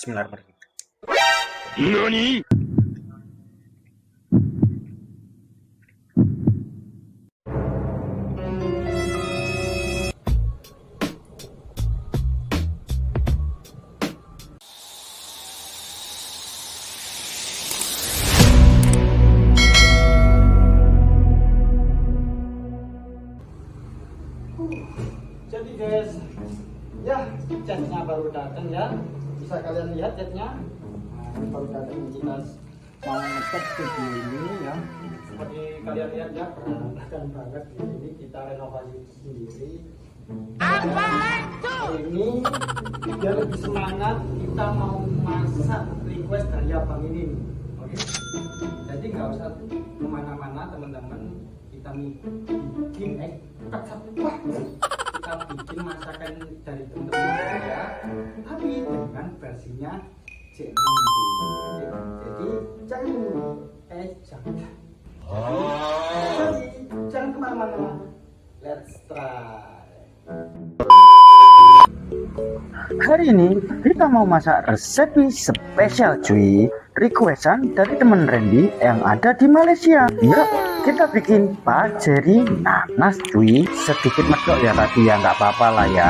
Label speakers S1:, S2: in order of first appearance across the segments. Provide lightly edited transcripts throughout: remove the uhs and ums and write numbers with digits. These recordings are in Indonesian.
S1: Bismillahirrahmanirrahim.
S2: NANI?!
S3: Jadi guys, ya catnya baru datang ya, bisa kalian lihat catnya. Nah, baru datang kita mau ngecat video ini ya, seperti kalian lihat ya, berantakan banget di sini. Kita renovasi sendiri. Hari ini biar lebih semangat, kita mau masak request dari abang ini. Oke, jadi nggak usah kemana-mana teman-teman, kita bikin wah, kita bikin masakan dari teman-teman ya, tapi dengan versinya C6. Jadi jangan jangan kemana-mana, let's try.
S4: Hari ini kita mau masak resep spesial cuy, requestan dari temen Randy yang ada di Malaysia. Yuk kita bikin paceri nanas cuy, sedikit medok ya tadi ya, nggak apa-apa lah ya.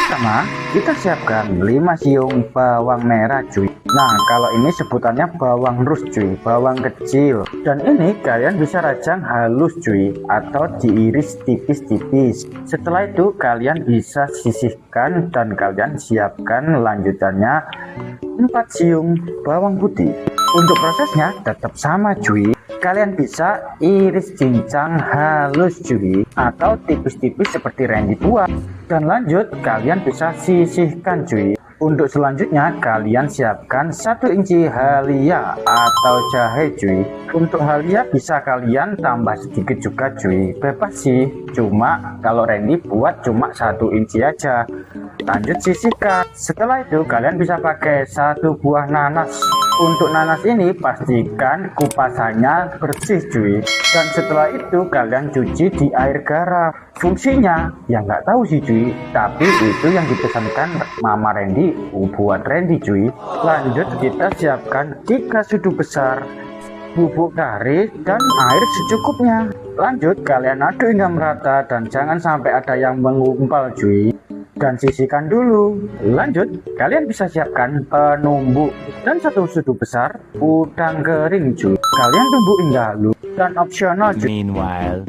S4: Pertama kita siapkan 5 siung bawang merah cuy. Nah kalau ini sebutannya bawang rus cuy, bawang kecil. Dan ini kalian bisa rajang halus cuy, atau diiris tipis-tipis. Setelah itu kalian bisa sisihkan dan kalian siapkan lanjutannya 4 siung bawang putih. Untuk prosesnya tetap sama cuy, kalian bisa iris cincang halus cuy, atau tipis-tipis seperti Randy buat. Dan lanjut kalian bisa sisihkan cuy. Untuk selanjutnya kalian siapkan 1 inci halia atau jahe cuy. Untuk halia bisa kalian tambah sedikit juga cuy, bebas sih, cuma kalau Randy buat cuma 1 inci aja. Lanjut sisihkan. Setelah itu kalian bisa pakai 1 buah nanas. Untuk nanas ini pastikan kupasannya bersih cuy, dan setelah itu kalian cuci di air garam. Fungsinya ya nggak tahu sih cuy, tapi itu yang dipesankan Mama Randy buat Randy cuy. Lanjut kita siapkan 3 sudu besar bubuk kari dan air secukupnya. Lanjut kalian aduk hingga merata dan jangan sampai ada yang mengumpal cuy, dan sisihkan dulu. Lanjut kalian bisa siapkan penumbuk dan 1 sudu besar udang kering cuy. Kalian tumbuk hingga halus dan opsional cuy.
S2: Meanwhile,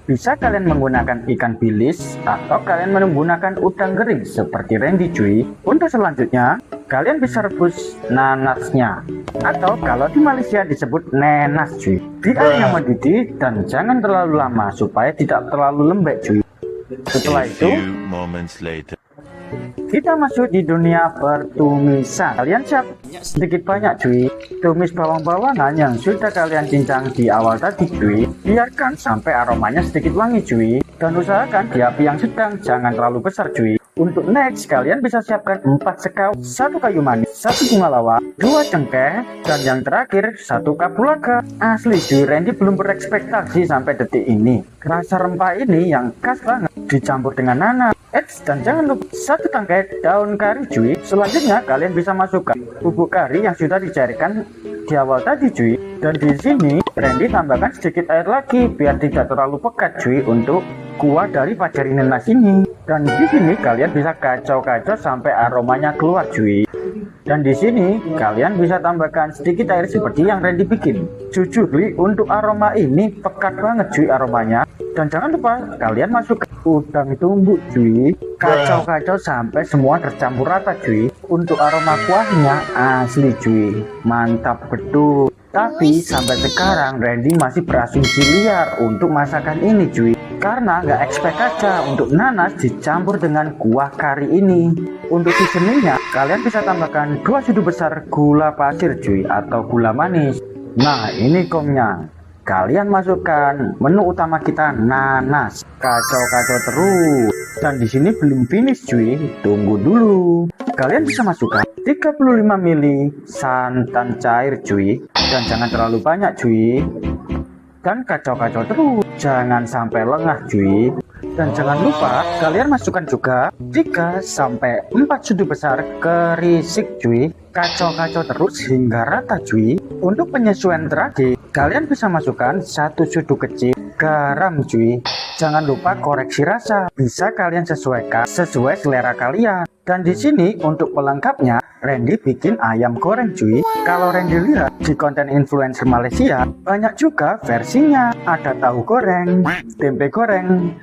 S4: bisa kalian menggunakan ikan bilis atau kalian menggunakan udang kering seperti Randy cuy. Untuk selanjutnya kalian bisa rebus nanasnya, atau kalau di Malaysia disebut nenas cuy, di air yang mendidih dan jangan terlalu lama supaya tidak terlalu lembek cuy. Setelah itu
S2: few moments later.
S4: kita masuk di dunia pertumisan. Kalian siap sedikit banyak cuy, tumis bawang-bawangan yang sudah kalian cincang di awal tadi cuy. Biarkan sampai aromanya sedikit wangi cuy, dan usahakan di api yang sedang, jangan terlalu besar cuy. Untuk next kalian bisa siapkan 4 sekau, 1 kayu manis, 1 bunga lawar, 2 cengkeh, dan yang terakhir 1 kapulaga. Asli cuy, Randy belum berekspektasi sampai detik ini. Rasa rempah ini yang khas banget dicampur dengan nanas. Dan jangan lupa 1 tangkai daun kari cuy. Selanjutnya kalian bisa masukkan bubuk kari yang sudah dicairkan di awal tadi cuy. Dan di sini Randy tambahkan sedikit air lagi biar tidak terlalu pekat cuy untuk kuah dari paceri nanas ini. Dan di sini kalian bisa kacau-kacau sampai aromanya keluar cuy. Dan di sini kalian bisa tambahkan sedikit air seperti yang Randy bikin. Jujur untuk aroma ini pekat banget cuy aromanya. Dan jangan lupa kalian masukkan udang tumbuk cuy. Kacau-kacau sampai semua tercampur rata cuy. Untuk aroma kuahnya asli cuy, mantap betul. Tapi sampai sekarang Randy masih berasumsi liar untuk masakan ini cuy, karena nggak expect aja untuk nanas dicampur dengan kuah kari ini. Untuk seasoningnya kalian bisa tambahkan 2 sudu besar gula pasir cuy, atau gula manis. Nah ini komnya, kalian masukkan menu utama kita nanas, kacau-kacau terus. Dan di sini belum finish cuy, tunggu dulu. Kalian bisa masukkan 35 ml santan cair cuy, dan jangan terlalu banyak cuy. Dan kacau-kacau terus, jangan sampai lengah cuy. Dan jangan lupa kalian masukkan juga 3 sampai 4 sudu besar kerisik cuy. Kacau-kacau terus hingga rata cuy. Untuk penyesuaian terakhir, kalian bisa masukkan 1 sudu kecil garam cuy. Jangan lupa koreksi rasa, bisa kalian sesuaikan sesuai selera kalian. Dan di sini untuk pelengkapnya, Randy bikin ayam goreng cuy. Kalau Randy lihat di konten influencer Malaysia, banyak juga versinya. Ada tahu goreng, tempe goreng,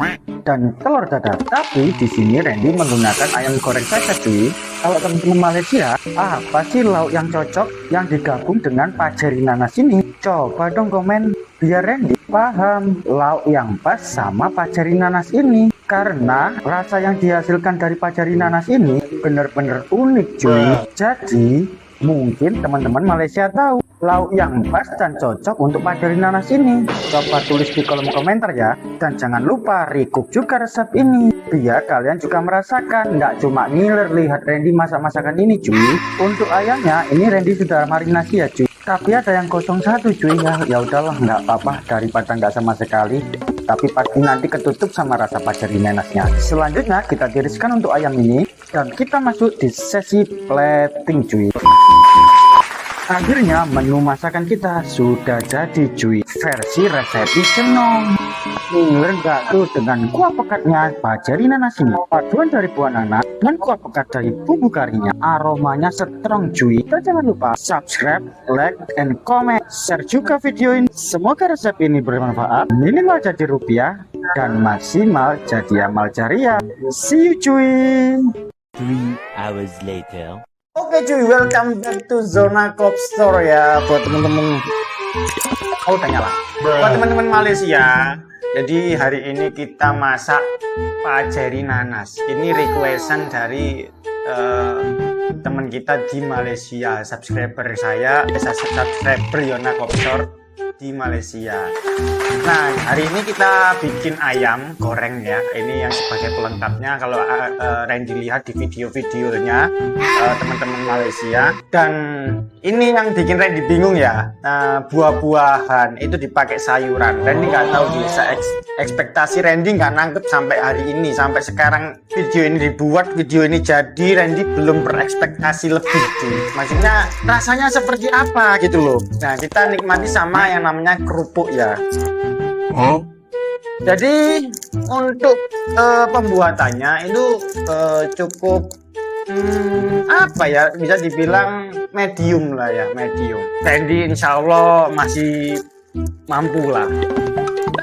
S4: dan telur dadar. Tapi di sini Randy menggunakan ayam goreng saja cuy. Kalau teman-teman Malaysia, apa sih lauk yang cocok yang digabung dengan pajeri nanas ini? Coba dong komen biar Randy paham lauk yang pas sama pajeri nanas ini. Karena rasa yang dihasilkan dari pajeri nanas ini benar-benar unik cuy. Jadi mungkin teman-teman Malaysia tahu lauk yang pas dan cocok untuk pajeri nanas ini. Coba tulis di kolom komentar ya. Dan jangan lupa recook juga resep ini biar kalian juga merasakan, nggak cuma ngiler lihat Randy masak-masakan ini cuy. Untuk ayamnya ini Randy sudah marinasi ya cuy. Tapi ada yang 01 cuy ya udahlah nggak apa-apa daripada nggak sama sekali. Tapi pasti nanti ketutup sama rasa pajeri nanasnya. Selanjutnya kita tiriskan untuk ayam ini dan kita masuk di sesi plating cuy. Akhirnya menu masakan kita sudah jadi cuy, versi resepi Cenong. Ngiler nggak tuh dengan kuah pekatnya pajeri nanas ini. Paduan dari buah nanas dan kuah pekat dari bumbu karinya, aromanya strong cuy. Dan jangan lupa subscribe, like, and comment. Share juga video ini. Semoga resep ini bermanfaat, minimal jadi rupiah dan maksimal jadi amal jariah. See you cuy.
S2: 3 hours later.
S4: Oke cuy, welcome back to Zona Club Store ya buat temen-temen. Oh udah nyala. Buat teman-teman Malaysia. Jadi hari ini kita masak pajeri nanas. Ini requestan dari teman kita di Malaysia, subscriber saya, subscriber Zona Club Store di Malaysia. Nah hari ini kita bikin ayam goreng ya. Ini yang sebagai pelengkapnya. Kalau Randy lihat di video-videonya teman-teman Malaysia. Dan ini yang bikin Randy bingung ya. Buah-buahan itu dipakai sayuran. Randy nggak tahu bisa ekspektasi Randy nggak nangkep sampai hari ini. Sampai sekarang video ini dibuat, video ini jadi, Randy belum berekspektasi lebih cuy. Maksudnya rasanya seperti apa gitu loh. Nah kita nikmati sama yang namanya kerupuk ya. Jadi untuk pembuatannya itu cukup apa ya, bisa dibilang medium lah ya, medium. Randy insya Allah masih mampu lah.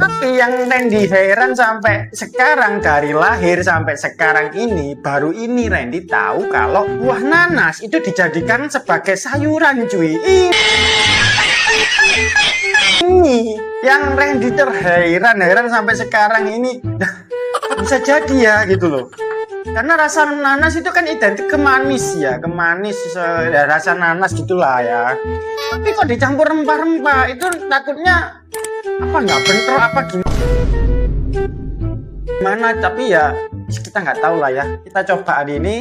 S4: Tapi yang Randy heran sampai sekarang, dari lahir sampai sekarang ini, baru ini Randy tahu kalau buah nanas itu dijadikan sebagai sayuran cuy. Ini yang Randy terheran sampai sekarang ini. Bisa jadi ya gitu loh. Karena rasa nanas itu kan identik ke manis ya, ke manis ya, rasa nanas gitulah ya. Tapi kok dicampur rempah-rempah itu takutnya apa nggak bentrok apa gimana? Tapi ya kita nggak tahu lah ya. Kita coba hari ini.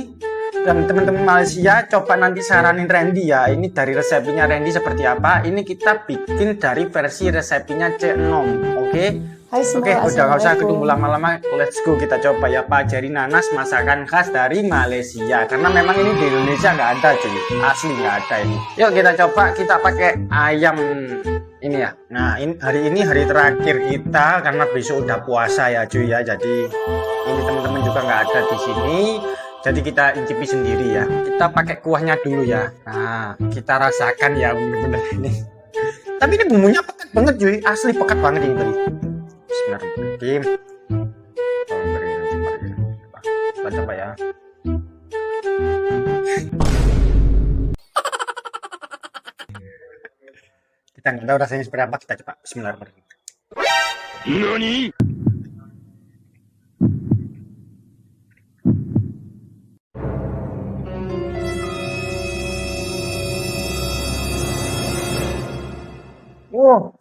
S4: Dan teman-teman Malaysia coba nanti saranin Randy ya. Ini dari resepnya Randy seperti apa. Ini kita bikin dari versi resepnya Cek Nom. Oke. Oke, udah nggak usah ketemu lama-lama. Let's go, kita coba ya pajeri nanas, masakan khas dari Malaysia. Karena memang ini di Indonesia nggak ada cuy. Asli nggak ada ini. Yuk kita coba, kita pakai ayam ini ya. Nah hari ini hari terakhir kita karena besok udah puasa ya cuy ya. Jadi ini teman-teman juga nggak ada di sini. Jadi kita icipi sendiri ya. Kita pakai kuahnya dulu ya. Nah, kita rasakan ya bener-bener ini. Tapi ini bumbunya pekat banget cuy. Asli pekat banget ini tadi. Bismillahirrahmanirrahim. Kita coba ya. Kita nggak tahu rasanya seperti apa. Kita coba. Bismillahirrahmanirrahim.
S2: NANI?
S4: Wow.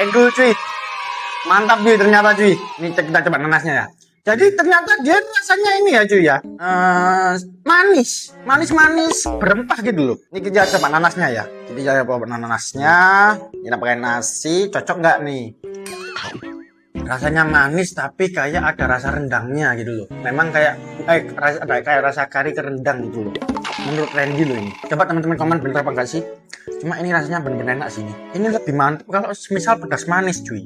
S4: Endul cuy. Mantap cuy ternyata cuy. Ini kita coba nanasnya ya. Jadi ternyata dia rasanya ini ya cuy ya, manis berempah gitu loh. Ini kita coba nanasnya ya. Jadi kita coba nanasnya, kita pakai nasi, cocok nggak nih? Rasanya manis tapi kayak ada rasa rendangnya gitu loh. Memang kayak rasa kari ke rendang gitu loh. Menurut Randy loh ini. Coba teman-teman komen bener apa enggak sih? Cuma ini rasanya bener-bener enak sih. Ini lebih mantap kalau misal pedas manis cuy.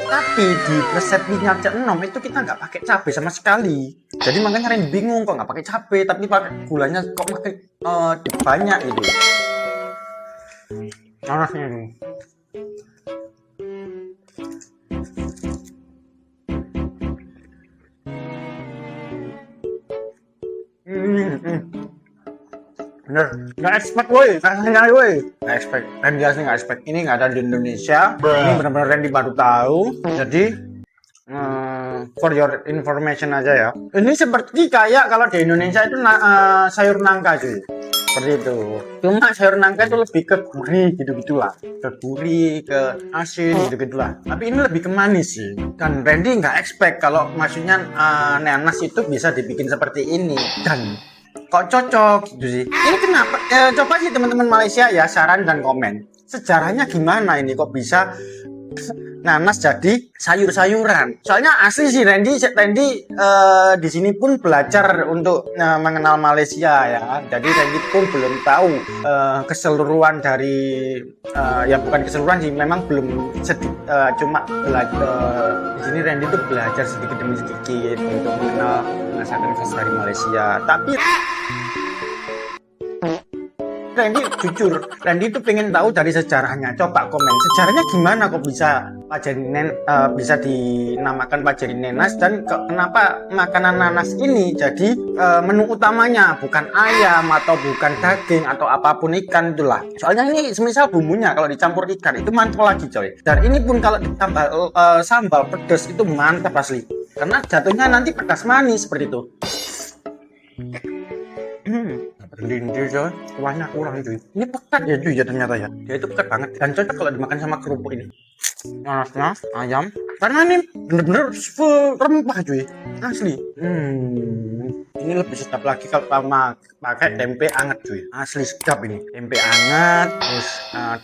S4: Tapi di resep minyak Cak Enom itu kita nggak pakai cabai sama sekali. Jadi makanya Randy bingung kok nggak pakai cabai tapi pakai gulanya kok makin banyak gitu. Nanasnya ini. Bener, nggak expect woi, rasanya woi, nggak expect. Randy asli nggak expect. Ini nggak ada di Indonesia. Ini benar-benar Randy baru tahu. Jadi for your information aja ya. Ini seperti kayak kalau di Indonesia itu sayur nangka cuy. Seperti itu. Cuma sayur nangka itu lebih ke gurih gitu-gitulah. Ke gurih, ke asin gitu-gitulah. Tapi ini lebih ke manis sih. Dan Randy nggak expect kalau maksudnya nanas itu bisa dibikin seperti ini. Dan kok cocok gitu sih. Ini kenapa? Coba sih teman-teman Malaysia ya saran dan komen. Sejarahnya gimana ini kok bisa nanas jadi sayur-sayuran? Soalnya asli sih Randy di sini pun belajar untuk mengenal Malaysia ya. Jadi Randy pun belum tahu keseluruhan dari ya bukan keseluruhan sih, memang belum cuma belajar di sini Randy tuh belajar sedikit demi sedikit untuk mengenal masakan khas dari Malaysia. Tapi Randy jujur, Randy itu pengen tahu dari sejarahnya. Coba komen, sejarahnya gimana kok bisa bisa dinamakan pajeri nenas dan kenapa makanan nanas ini jadi menu utamanya bukan ayam atau bukan daging atau apapun ikan itulah. Soalnya ini semisal bumbunya kalau dicampur ikan itu mantap lagi coy. Dan ini pun kalau ditambah sambal pedas itu mantap asli. Karena jatuhnya nanti pedas manis seperti itu. Lindir coy, kuahnya kurang cuy. Ini pekat ya cuy ya ternyata ya. Dia itu pekat banget dan cocok kalau dimakan sama kerupuk ini. Nanasnya, ayam. Karena ini bener-bener full rempah cuy. Asli. Ini lebih sedap lagi kalau pakai tempe anget cuy. Asli sedap ini. Tempe anget, terus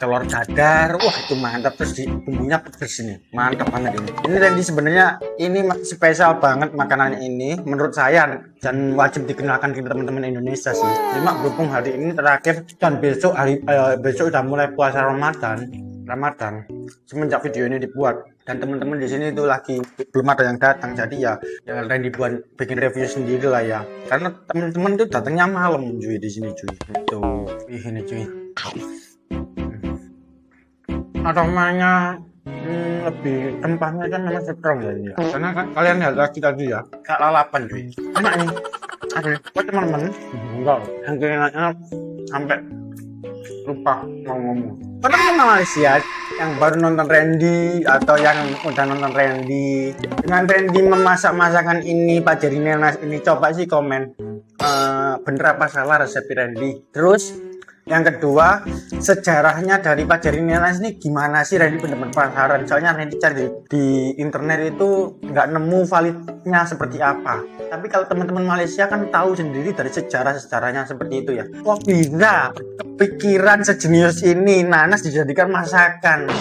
S4: telur dadar. Wah itu mantap. Terus bumbunya pedas ini. Mantap banget ini. Ini Randy sebenarnya ini spesial banget makanan ini menurut saya dan wajib dikenalkan ke teman-teman Indonesia sih. Cuma berhubung hari ini terakhir dan besok udah mulai puasa Ramadan semenjak video ini dibuat dan teman-teman di sini itu lagi belum ada yang datang, jadi ya Randy buat bikin review sendiri lah ya, karena teman-teman itu datangnya malam cuy di sini cuy. Itu ini cuy aromanya lebih rempahnya kan memang strong ya ini ya. Karena kan kalian lihat lagi tadi ya kayak lalapan cuy, enak nih. Buat teman-teman enggak yang kayaknya sampai lupa mau ngomong. Teman-teman Malaysia yang baru nonton Randy atau yang udah nonton Randy dengan Randy memasak masakan ini pajeri nenas ini, coba sih komen bener apa salah resep Randy. Terus yang kedua, sejarahnya dari pajeri nenas ini gimana sih? Randy bener-bener penasaran. Soalnya Randy cari di internet itu nggak nemu validnya seperti apa. Tapi kalau teman-teman Malaysia kan tahu sendiri dari sejarahnya seperti itu ya. Kok bisa kepikiran sejenius ini nanas dijadikan masakan?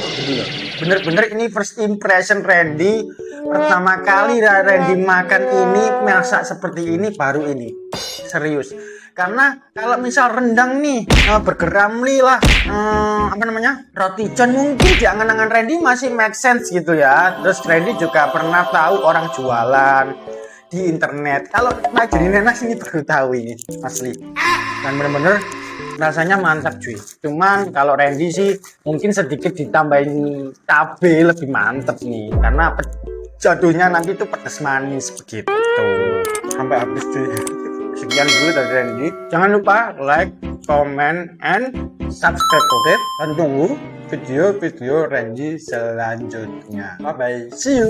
S4: Bener-bener ini first impression Randy. Pertama kali Randy makan ini masak seperti ini baru ini. Serius. Karena kalau misal rendang nih burger Ramly lah roti john mungkin di angan-angan Randy masih make sense gitu ya. Terus Randy juga pernah tahu orang jualan di internet. Kalau pajeri nenas ini baru tahu ini asli. Dan bener-bener rasanya mantap cuy. Cuman kalau Randy sih mungkin sedikit ditambahin cabai lebih mantap nih, karena jatuhnya nanti tuh pedas manis begitu. Sampai habis cuy. Sekian dulu dari Randy. Jangan lupa like, comment, and subscribe, oke? Dan tunggu video-video Randy selanjutnya. Bye bye, see you.